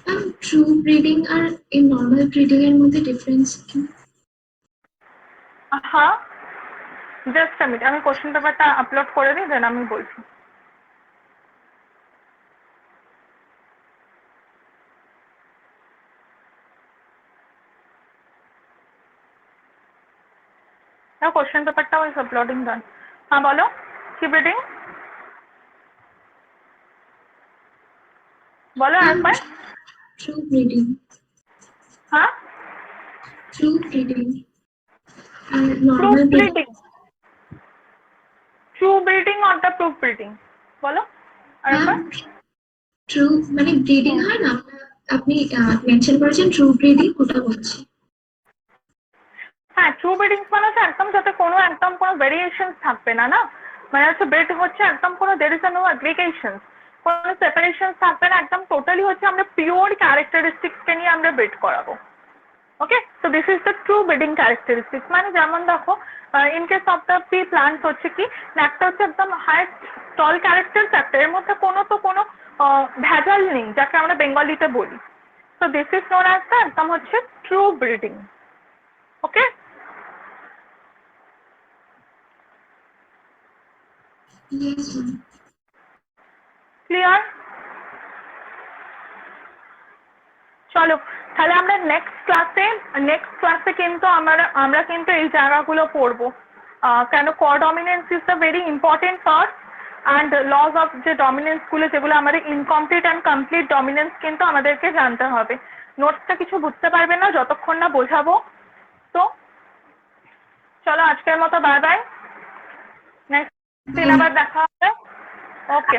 Ma'am, true breeding আর এই normal breeding এর মধ্যে difference কি? হ্যাঁ, জাস্ট আ মিনিট, আমি কোশ্চেন পেপারটা আপলোড করে দিই, দেন আমি বলছি। না, কোশ্চেন পেপারটা ওই আপলোডিং ডান। হ্যাঁ বলো, কি ব্রিডিং বলো Ma'am, একবার। true breeding. হ্যাঁ, True breeding আর proof normal breeding. Breeding, true breeding or the proof breeding বলো Ma'am, আরেকবার। true মানে ব্রিডিং হুম, হয় না, আপনি মেনশন করেছেন ট্রু ব্রিডিং, ওটা বলছি। হ্যাঁ, ট্রু ব্রিডিং মানে হচ্ছে একদম যাতে কোনো একদম কোনো ভেরিয়েশন থাকবে না, না মানে হচ্ছে ব্রিড হচ্ছে একদম কোনো দের ইজ নো অ্যাগ্রিগেশন, কোনো সেপারেশন থাকবে না, একদম টোটালি হচ্ছে আমরা পিওর ক্যারেক্টারিস্টিক্সকে নিয়ে আমরা ব্রিড করাবো। ওকে, তো this is the true breeding characteristics. মানে যেমন দেখো, in case of the P plants হচ্ছে কি না, একটা হচ্ছে একদম হাইস্ট টল ক্যারেক্টার্স, একটা এর মধ্যে কোনো ভেজাল নেই, যাকে আমরা বেঙ্গলিতে বলি। তো this is known as the একদম হচ্ছে ট্রু ব্রিডিং। ওকে, Yes, ma'am. ক্লিয়ার? চলো তাহলে আমরা নেক্সট ক্লাসে কিন্তু আমরা কিন্তু এই জায়গাগুলো পড়বো। কেন codominance is the very important part, and laws of যে ডমিনেন্সগুলো, যেগুলো আমাদের ইনকমপ্লিট অ্যান্ড কমপ্লিট ডমিনেন্স কিন্তু আমাদেরকে জানতে হবে। নোটসটা কিছু বুঝতে পারবে না যতক্ষণ না বোঝাবো। তো চলো আজকের মতো বাই বাই, নেক্সট দিন আবার দেখা হবে। ওকে।